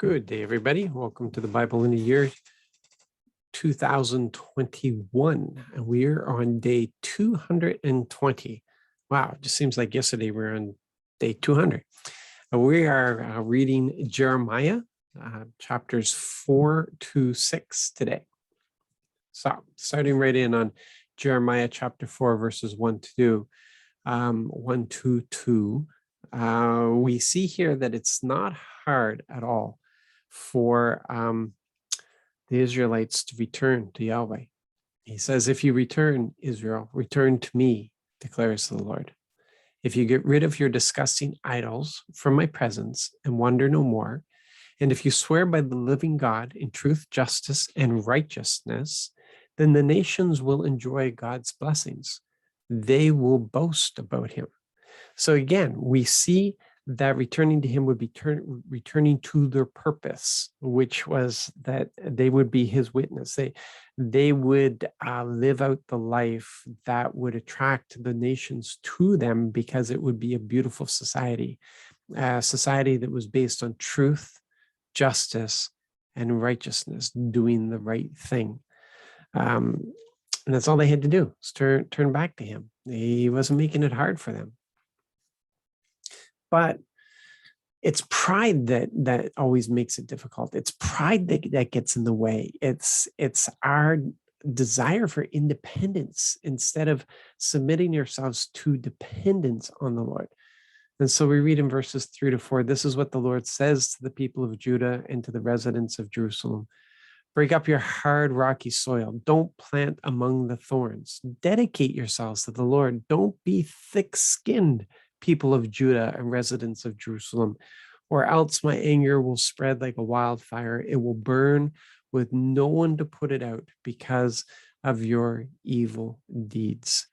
Good day, everybody. Welcome to the Bible in a Year 2021. And we're on day 220. Wow, it just seems like yesterday we were on day 200. And we are reading Jeremiah chapters 4 to 6 today. So starting right in on Jeremiah chapter 4, verses 1 to 2, we see here that it's not hard at all for the Israelites to return to Yahweh. He says, if you return, Israel, return to me, declares the Lord. If you get rid of your disgusting idols from my presence and wonder no more, and if you swear by the living God in truth, justice, and righteousness, then the nations will enjoy God's blessings. They will boast about him. So again, we see that returning to him would be returning to their purpose, which was that they would be his witness. They would live out the life that would attract the nations to them, because it would be a beautiful society, a society that was based on truth, justice, and righteousness, doing the right thing. And that's all they had to do, was turn back to him. He wasn't making it hard for them. But it's pride that always makes it difficult. It's pride that gets in the way. It's our desire for independence instead of submitting yourselves to dependence on the Lord. And so we read in verses 3 to 4, this is what the Lord says to the people of Judah and to the residents of Jerusalem. Break up your hard, rocky soil. Don't plant among the thorns. Dedicate yourselves to the Lord. Don't be thick-skinned, people of Judah and residents of Jerusalem, or else my anger will spread like a wildfire. It will burn with no one to put it out because of your evil deeds.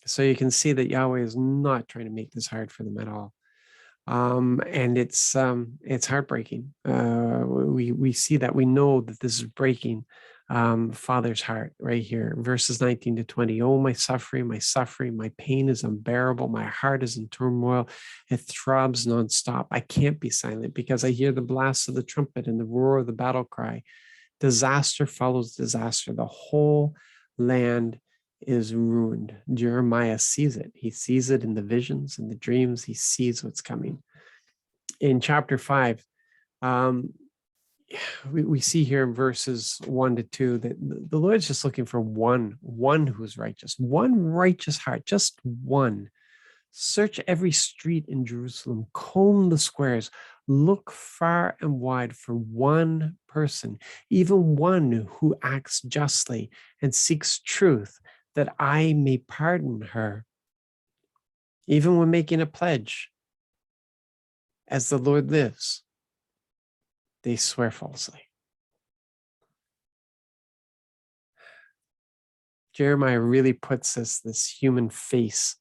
So you can see that Yahweh is not trying to make this hard for them at all. And it's heartbreaking. We see that. We know that this is breaking Father's heart right here, verses 19 to 20. Oh, my suffering, my pain is unbearable. My heart is in turmoil. It throbs nonstop. I can't be silent because I hear the blast of the trumpet and the roar of the battle cry. Disaster follows disaster. The whole land is ruined. Jeremiah sees it. He sees it in the visions and the dreams. He sees what's coming. In chapter 5, we see here in verses 1 to 2 that the Lord's just looking for one who's righteous, one righteous heart, just one. Search every street in Jerusalem, comb the squares, look far and wide for one person, even one who acts justly and seeks truth, that I may pardon her. Even when making a pledge, as the Lord lives, they swear falsely. Jeremiah really puts this human face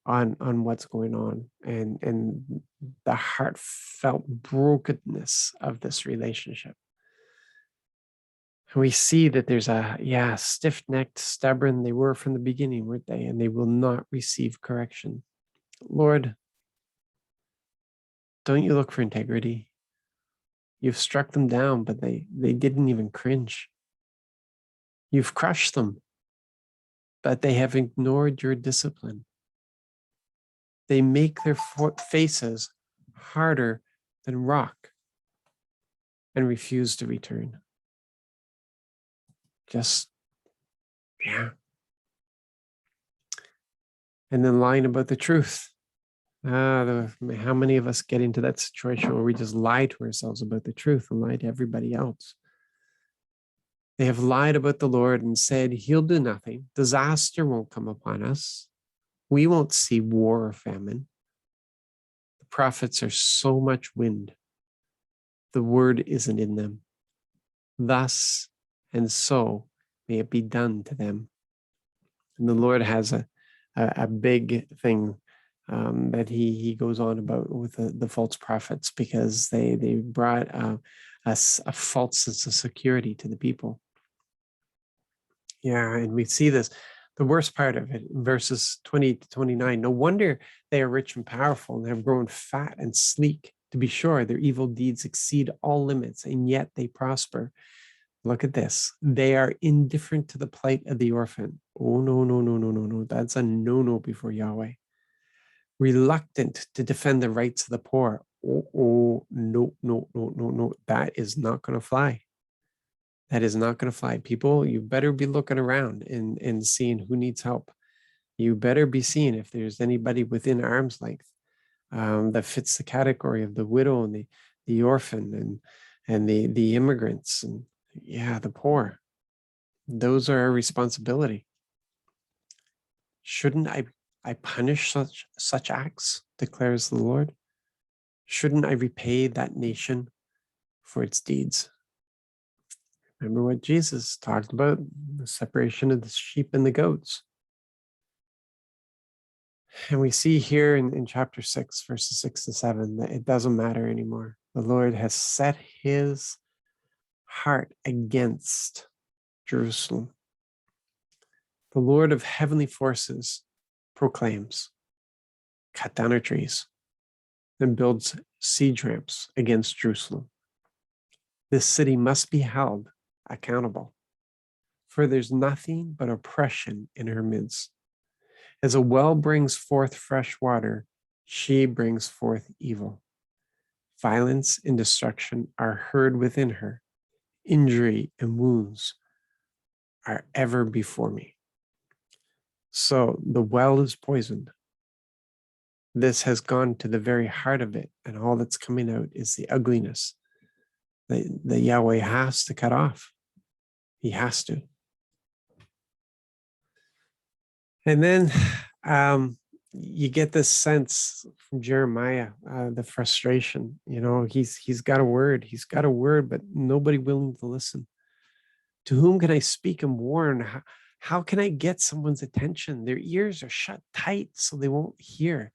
on what's going on, and the heartfelt brokenness of this relationship. We see that there's stiff-necked, stubborn. They were from the beginning, weren't they? And they will not receive correction. Lord, don't you look for integrity? You've struck them down, but they didn't even cringe. You've crushed them, but they have ignored your discipline. They make their faces harder than rock and refuse to return. And then lying about the truth. How many of us get into that situation where we just lie to ourselves about the truth and lie to everybody else? They have lied about the Lord and said, he'll do nothing. Disaster won't come upon us. We won't see war or famine. The prophets are so much wind. The word isn't in them. Thus and so may it be done to them. And the Lord has a big thing that he goes on about with the false prophets, because they brought a false sense of security to the people. Yeah, and we see this, the worst part of it, in verses 20 to 29. No wonder they are rich and powerful and have grown fat and sleek, To be sure, their evil deeds exceed all limits, and yet they prosper. Look at this. They are indifferent to the plight of the orphan. Oh, no, no, no, no, no, no. That's a no-no before Yahweh. Reluctant to defend the rights of the poor. Oh, no, no, no, no, no. That is not going to fly. That is not going to fly. People, you better be looking around and seeing who needs help. You better be seeing if there's anybody within arm's length that fits the category of the widow and the orphan and the immigrants and the poor. Those are our responsibility. Shouldn't I punish such acts, declares the Lord? Shouldn't I repay that nation for its deeds? Remember what Jesus talked about, the separation of the sheep and the goats. And we see here in chapter 6, verses 6 to 7, that it doesn't matter anymore. The Lord has set his heart against Jerusalem. The Lord of heavenly forces proclaims, cut down our trees, and builds siege ramps against Jerusalem. This city must be held accountable, for there's nothing but oppression in her midst. As a well brings forth fresh water, she brings forth evil. Violence and destruction are heard within her. Injury and wounds are ever before me. So the well is poisoned. This has gone to the very heart of it, and all that's coming out is the ugliness that Yahweh has to cut off. He has to. And then you get this sense from Jeremiah, the frustration. You know, he's got a word. He's got a word, but nobody willing to listen. To whom can I speak and warn? How can I get someone's attention? Their ears are shut tight, so they won't hear.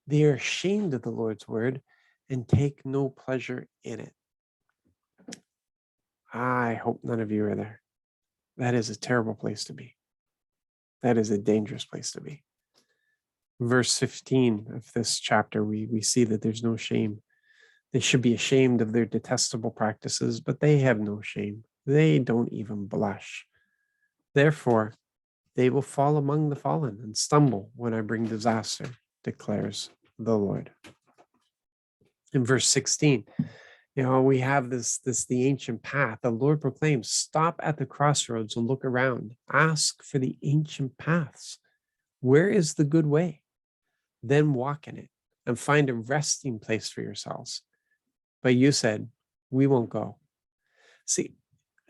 They are ashamed of the Lord's word and take no pleasure in it. I hope none of you are there. That is a terrible place to be. That is a dangerous place to be. Verse 15 of this chapter, we see that there's no shame. They should be ashamed of their detestable practices, but they have no shame. They don't even blush. Therefore, they will fall among the fallen and stumble when I bring disaster, declares the Lord. In verse 16, we have the ancient path. The Lord proclaims, stop at the crossroads and look around. Ask for the ancient paths. Where is the good way? Then walk in it and find a resting place for yourselves. But you said, we won't go. See,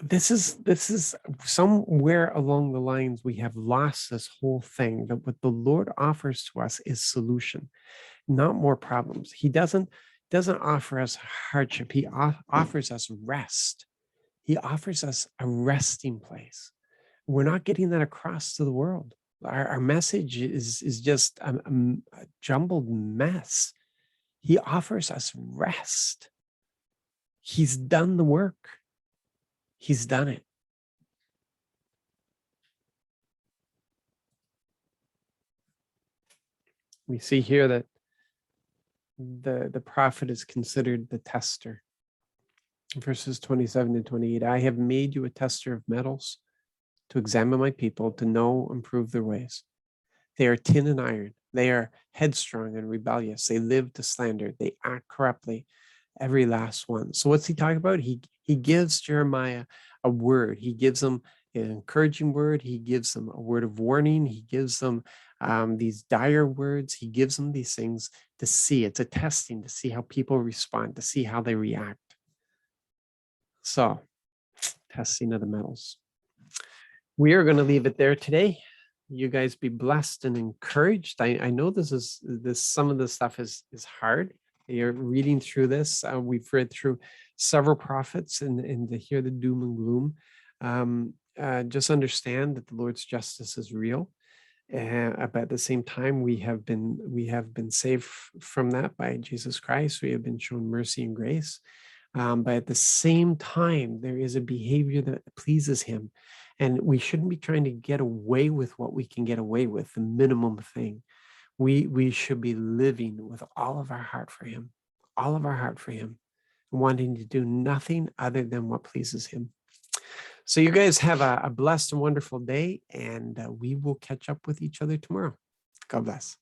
this is somewhere along the lines we have lost this whole thing, that what the Lord offers to us is solution, not more problems. He doesn't offer us hardship. He offers us rest. He offers us a resting place. We're not getting that across to the world. Our message is just a jumbled mess. He offers us rest. He's done the work. He's done it. We see here that the prophet is considered the tester. Verses 27 to 28, I have made you a tester of metals to examine my people, to know and prove their ways. They are tin and iron. They are headstrong and rebellious. They live to slander. They act corruptly, every last one. So what's he talking about? He gives Jeremiah a word. He gives them an encouraging word. He gives them a word of warning. He gives them these dire words. He gives them these things to see. It's a testing to see how people respond, to see how they react. So, testing of the metals. We are going to leave it there today. You guys be blessed and encouraged. I know some of this stuff is hard. You're reading through this. We've read through several prophets, and to hear the doom and gloom, just understand that the Lord's justice is real. But at the same time, we have been saved from that by Jesus Christ. We have been shown mercy and grace. But at the same time, there is a behavior that pleases him. And we shouldn't be trying to get away with what we can get away with, the minimum thing. We should be living with all of our heart for him, all of our heart for him, wanting to do nothing other than what pleases him. So you guys have a blessed and wonderful day, and we will catch up with each other tomorrow. God bless.